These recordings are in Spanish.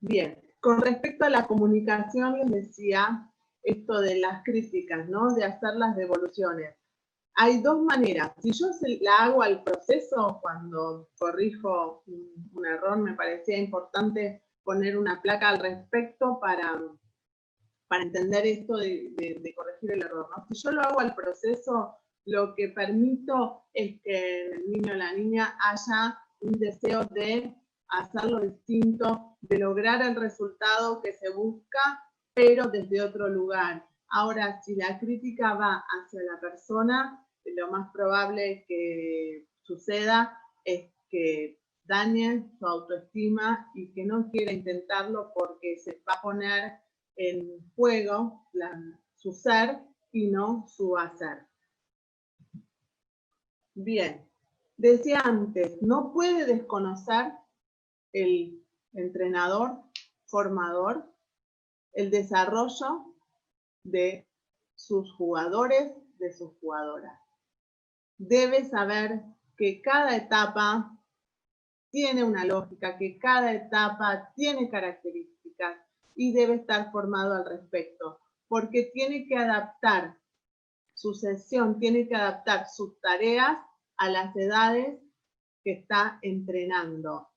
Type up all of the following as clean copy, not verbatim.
Bien, con respecto a la comunicación, les decía esto de las críticas, ¿no? De hacer las devoluciones. Hay dos maneras. Si yo la hago al proceso, cuando corrijo un error, me parecía importante poner una placa al respecto para entender esto de corregir el error, ¿no? Si yo lo hago al proceso, lo que permito es que el niño o la niña haya un deseo de hacerlo distinto, de lograr el resultado que se busca, pero desde otro lugar. Ahora, si la crítica va hacia la persona, lo más probable que suceda es que dañen su autoestima y que no quiera intentarlo porque se va a poner en juego su ser y no su hacer. Bien, decía antes, no puede desconocer el entrenador, formador, el desarrollo de sus jugadores, de sus jugadoras. Debe saber que cada etapa tiene una lógica, que cada etapa tiene características y debe estar formado al respecto, porque tiene que adaptar su sesión, tiene que adaptar sus tareas a las edades que está entrenando.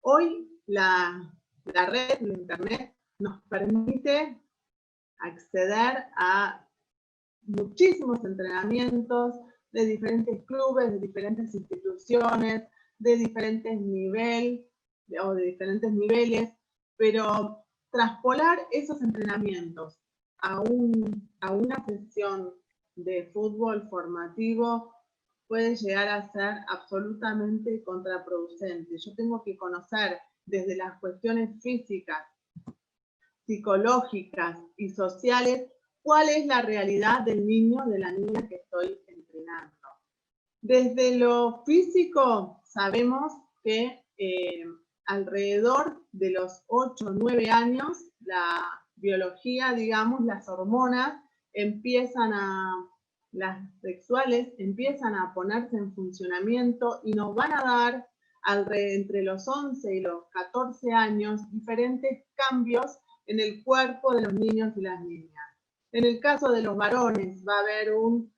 Hoy la red, la internet, nos permite acceder a muchísimos entrenamientos de diferentes clubes, de diferentes instituciones, de diferentes niveles, pero traspolar esos entrenamientos a una sesión de fútbol formativo puede llegar a ser absolutamente contraproducente. Yo tengo que conocer desde las cuestiones físicas, psicológicas y sociales cuál es la realidad del niño o de la niña que estoy entrenando. Desde lo físico sabemos que alrededor de los 8 o 9 años la biología, digamos, las hormonas las sexuales empiezan a ponerse en funcionamiento y nos van a dar entre los 11 y los 14 años diferentes cambios en el cuerpo de los niños y las niñas. En el caso de los varones va a haber un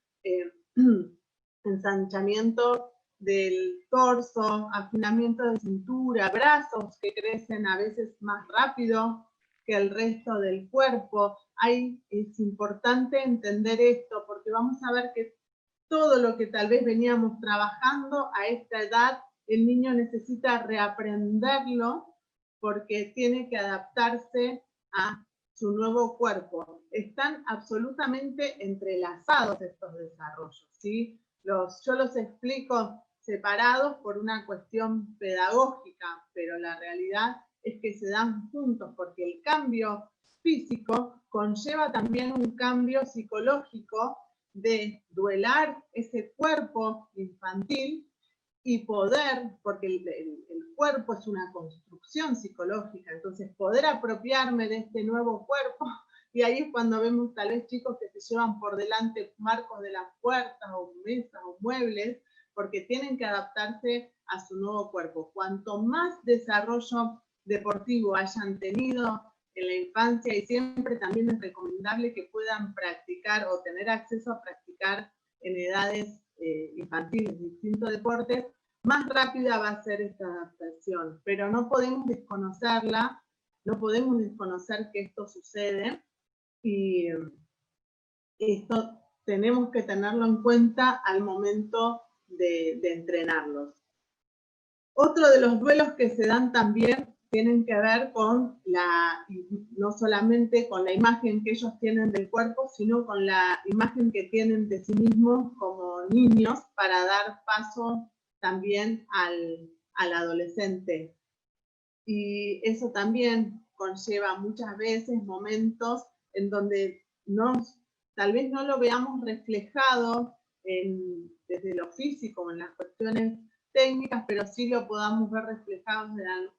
ensanchamiento del torso, afinamiento de cintura, brazos que crecen a veces más rápido que el resto del cuerpo. Ahí es importante entender esto porque vamos a ver que todo lo que tal vez veníamos trabajando a esta edad, el niño necesita reaprenderlo porque tiene que adaptarse a su nuevo cuerpo. Están absolutamente entrelazados estos desarrollos, ¿sí? Yo los explico separados por una cuestión pedagógica, pero la realidad es que se dan juntos porque el cambio físico conlleva también un cambio psicológico de duelar ese cuerpo infantil y poder, porque el cuerpo es una construcción psicológica, entonces poder apropiarme de este nuevo cuerpo, y ahí es cuando vemos tal vez chicos que se llevan por delante marcos de las puertas o mesas o muebles, porque tienen que adaptarse a su nuevo cuerpo. Cuanto más desarrollo deportivo hayan tenido en la infancia, y siempre también es recomendable que puedan practicar o tener acceso a practicar en edades infantiles distintos deportes, más rápida va a ser esta adaptación, pero no podemos desconocerla, no podemos desconocer que esto sucede y esto tenemos que tenerlo en cuenta al momento de entrenarlos. Otro de los duelos que se dan también tienen que ver con no solamente con la imagen que ellos tienen del cuerpo, sino con la imagen que tienen de sí mismos como niños para dar paso también al adolescente. Y eso también conlleva muchas veces momentos en donde tal vez no lo veamos reflejado desde lo físico, en las cuestiones técnicas, pero sí lo podamos ver reflejado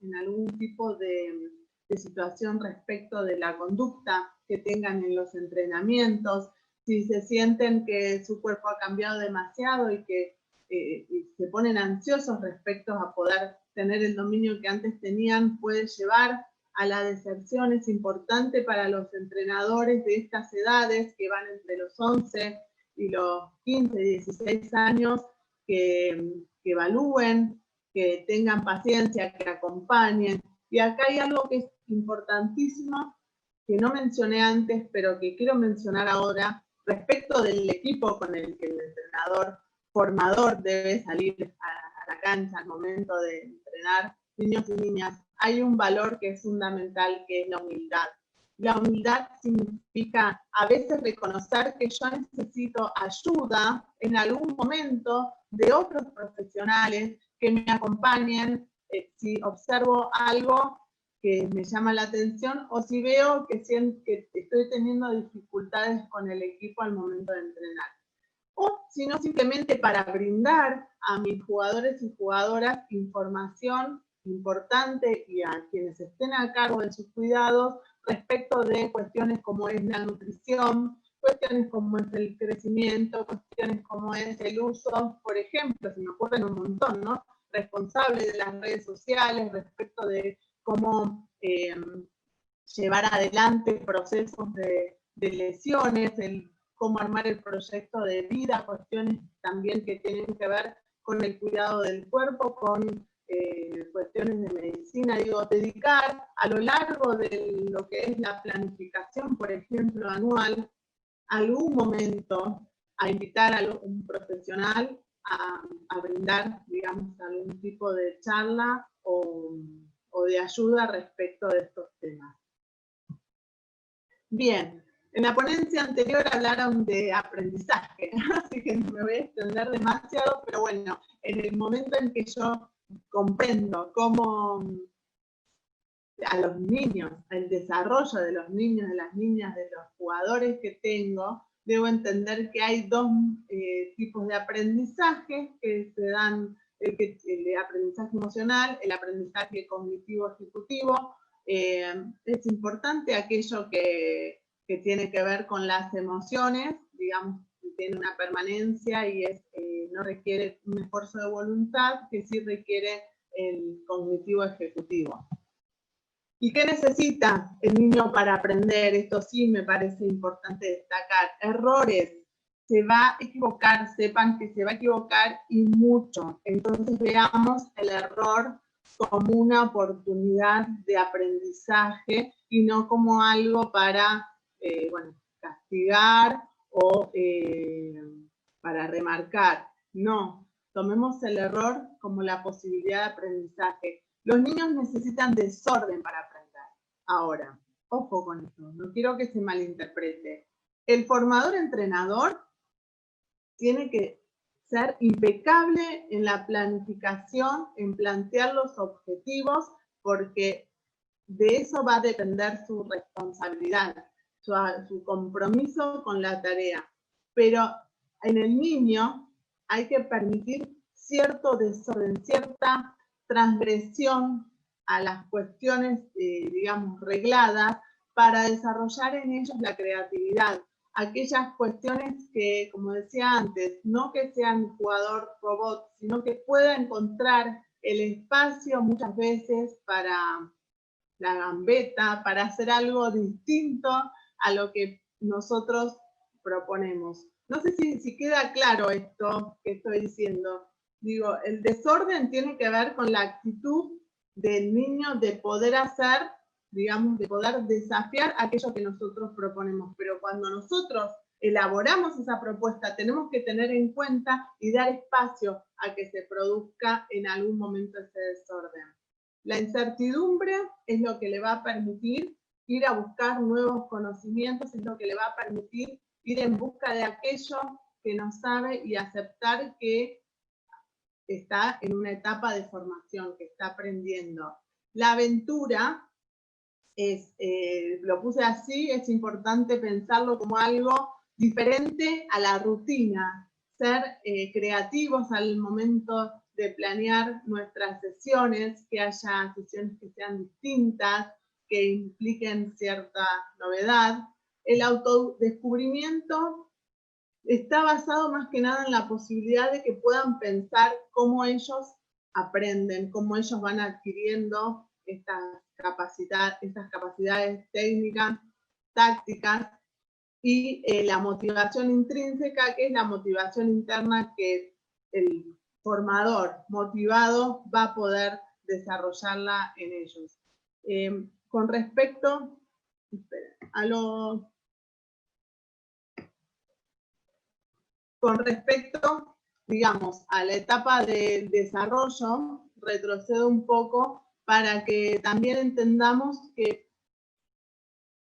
en algún tipo de situación respecto de la conducta que tengan en los entrenamientos, si se sienten que su cuerpo ha cambiado demasiado y que se ponen ansiosos respecto a poder tener el dominio que antes tenían, puede llevar a la deserción es importante para los entrenadores de estas edades, que van entre los 11 y los 15, 16 años, que evalúen, que tengan paciencia, que acompañen. Y acá hay algo que es importantísimo, que no mencioné antes, pero que quiero mencionar ahora, respecto del equipo con el que el entrenador formador debe salir a la cancha al momento de entrenar niños y niñas. Hay un valor que es fundamental, que es la humildad. La humildad significa a veces reconocer que yo necesito ayuda en algún momento de otros profesionales que me acompañen si observo algo que me llama la atención o si veo que estoy teniendo dificultades con el equipo al momento de entrenar. O si no, simplemente para brindar a mis jugadores y jugadoras información importante y a quienes estén a cargo de sus cuidados respecto de cuestiones como es la nutrición, cuestiones como es el crecimiento, cuestiones como es el uso, por ejemplo, se me ocurren un montón, ¿no? Responsable de las redes sociales respecto de cómo llevar adelante procesos de lesiones, cómo armar el proyecto de vida, cuestiones también que tienen que ver con el cuidado del cuerpo, con cuestiones de medicina, digo, dedicar a lo largo de lo que es la planificación, por ejemplo, anual, algún momento a invitar a un profesional a brindar, digamos, algún tipo de charla o de ayuda respecto de estos temas. Bien, en la ponencia anterior hablaron de aprendizaje, así que no me voy a extender demasiado, pero bueno, en el momento en que yo comprendo cómo a los niños, el desarrollo de los niños, de las niñas, de los jugadores que tengo, debo entender que hay dos tipos de aprendizaje que se dan, el de aprendizaje emocional, el aprendizaje cognitivo ejecutivo. Es importante aquello que tiene que ver con las emociones, digamos, que tiene una permanencia y no requiere un esfuerzo de voluntad, que sí requiere el cognitivo ejecutivo. ¿Y qué necesita el niño para aprender? Esto sí me parece importante destacar. Errores. Se va a equivocar, sepan que se va a equivocar y mucho. Entonces veamos el error como una oportunidad de aprendizaje y no como algo para castigar o para remarcar. No, tomemos el error como la posibilidad de aprendizaje. Los niños necesitan desorden para aprender. Ahora, ojo con esto, no quiero que se malinterprete. El formador entrenador tiene que ser impecable en la planificación, en plantear los objetivos, porque de eso va a depender su responsabilidad, su compromiso con la tarea. Pero en el niño hay que permitir cierto desorden, cierta transgresión a las cuestiones, digamos, regladas, para desarrollar en ellos la creatividad. Aquellas cuestiones que, como decía antes, no que sean jugador robot, sino que pueda encontrar el espacio muchas veces para la gambeta, para hacer algo distinto a lo que nosotros proponemos. No sé si queda claro esto que estoy diciendo. Digo, el desorden tiene que ver con la actitud del niño de poder hacer, digamos, de poder desafiar aquello que nosotros proponemos. Pero cuando nosotros elaboramos esa propuesta, tenemos que tener en cuenta y dar espacio a que se produzca en algún momento ese desorden. La incertidumbre es lo que le va a permitir ir a buscar nuevos conocimientos, es lo que le va a permitir ir en busca de aquello que no sabe y aceptar que está en una etapa de formación, que está aprendiendo. La aventura lo puse así, es importante pensarlo como algo diferente a la rutina, ser creativos al momento de planear nuestras sesiones, que haya sesiones que sean distintas, que impliquen cierta novedad. El autodescubrimiento está basado más que nada en la posibilidad de que puedan pensar cómo ellos aprenden, cómo ellos van adquiriendo estas esas capacidades técnicas, tácticas, y la motivación intrínseca, que es la motivación interna que el formador motivado va a poder desarrollarla en ellos. Con respecto digamos, a la etapa de desarrollo, retrocedo un poco para que también entendamos que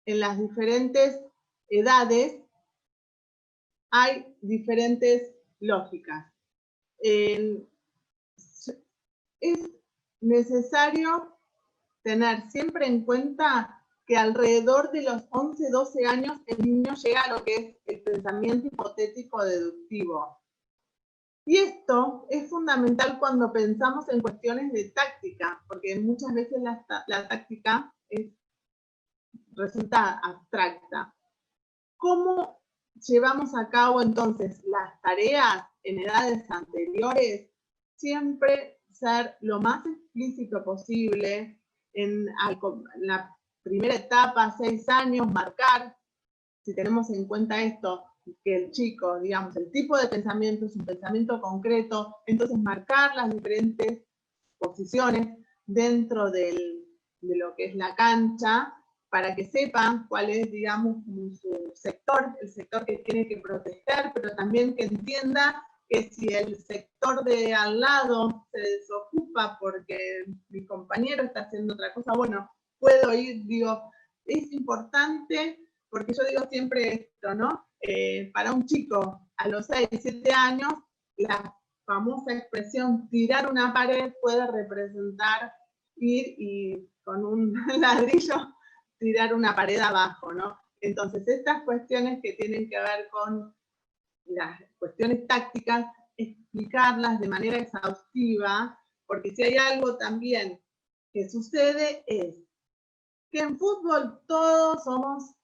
en las diferentes edades hay diferentes lógicas. Es necesario tener siempre en cuenta que alrededor de los 11, 12 años el niño llega a lo que es el pensamiento hipotético deductivo. Y esto es fundamental cuando pensamos en cuestiones de táctica, porque muchas veces la táctica resulta abstracta. ¿Cómo llevamos a cabo entonces las tareas en edades anteriores? Siempre ser lo más explícito posible. En la primera etapa, 6 años, marcar, si tenemos en cuenta esto, que el chico, digamos, el tipo de pensamiento es un pensamiento concreto, entonces marcar las diferentes posiciones dentro de lo que es la cancha, para que sepan cuál es, digamos, su sector, el sector que tiene que proteger, pero también que entienda que si el sector de al lado se desocupa porque mi compañero está haciendo otra cosa, bueno, puedo ir, digo, es importante, porque yo digo siempre esto, ¿no? Para un chico a los 6, 7 años, la famosa expresión tirar una pared puede representar ir y con un ladrillo tirar una pared abajo, ¿no? Entonces, estas cuestiones que tienen que ver con las cuestiones tácticas, explicarlas de manera exhaustiva, porque si hay algo también que sucede es que en fútbol todos somos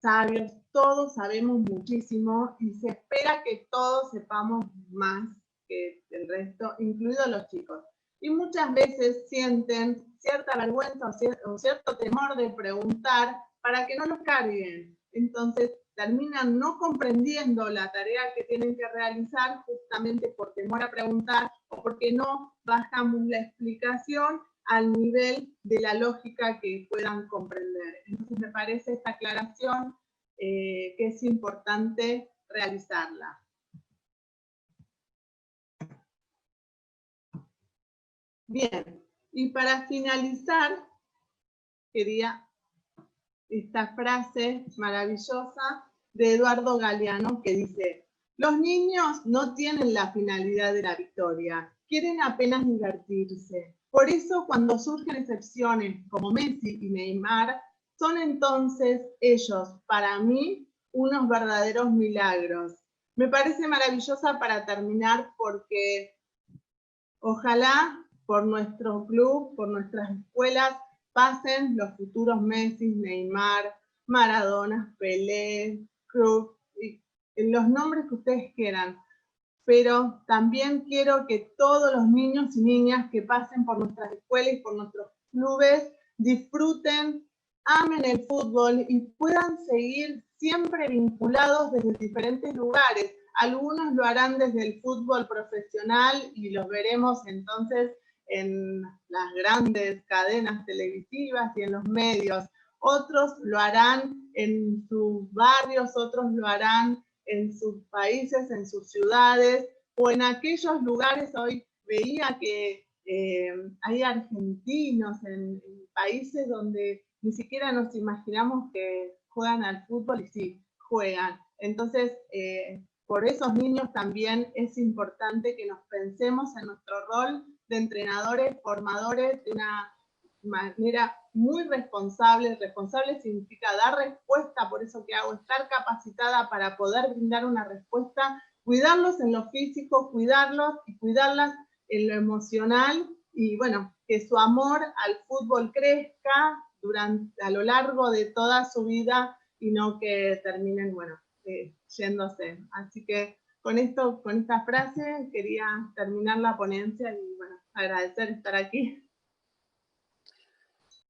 sabios, todos sabemos muchísimo y se espera que todos sepamos más que el resto, incluidos los chicos. Y muchas veces sienten cierta vergüenza o cierto temor de preguntar para que no los carguen. Entonces terminan no comprendiendo la tarea que tienen que realizar justamente por temor a preguntar o porque no bajamos la explicación al nivel de la lógica que puedan comprender. Entonces me parece esta aclaración que es importante realizarla. Bien, y para finalizar, quería esta frase maravillosa de Eduardo Galeano que dice: los niños no tienen la finalidad de la victoria, quieren apenas divertirse. Por eso cuando surgen excepciones como Messi y Neymar, son entonces ellos, para mí, unos verdaderos milagros. Me parece maravillosa para terminar porque ojalá por nuestro club, por nuestras escuelas, pasen los futuros Messi, Neymar, Maradona, Pelé, Cruyff, los nombres que ustedes quieran. Pero también quiero que todos los niños y niñas que pasen por nuestras escuelas y por nuestros clubes disfruten, amen el fútbol y puedan seguir siempre vinculados desde diferentes lugares. Algunos lo harán desde el fútbol profesional y los veremos entonces en las grandes cadenas televisivas y en los medios. Otros lo harán en sus barrios, otros lo harán en sus países, en sus ciudades, o en aquellos lugares. Hoy veía que hay argentinos en países donde ni siquiera nos imaginamos que juegan al fútbol y sí, juegan. Entonces, por esos niños también es importante que nos pensemos en nuestro rol de entrenadores, formadores, de una manera muy responsable. Responsable significa dar respuesta, por eso que hago, estar capacitada para poder brindar una respuesta, cuidarlos en lo físico, cuidarlos y cuidarlas en lo emocional, y bueno, que su amor al fútbol crezca a lo largo de toda su vida y no que terminen, bueno, yéndose. Así que con esta frase quería terminar la ponencia y bueno, agradecer estar aquí.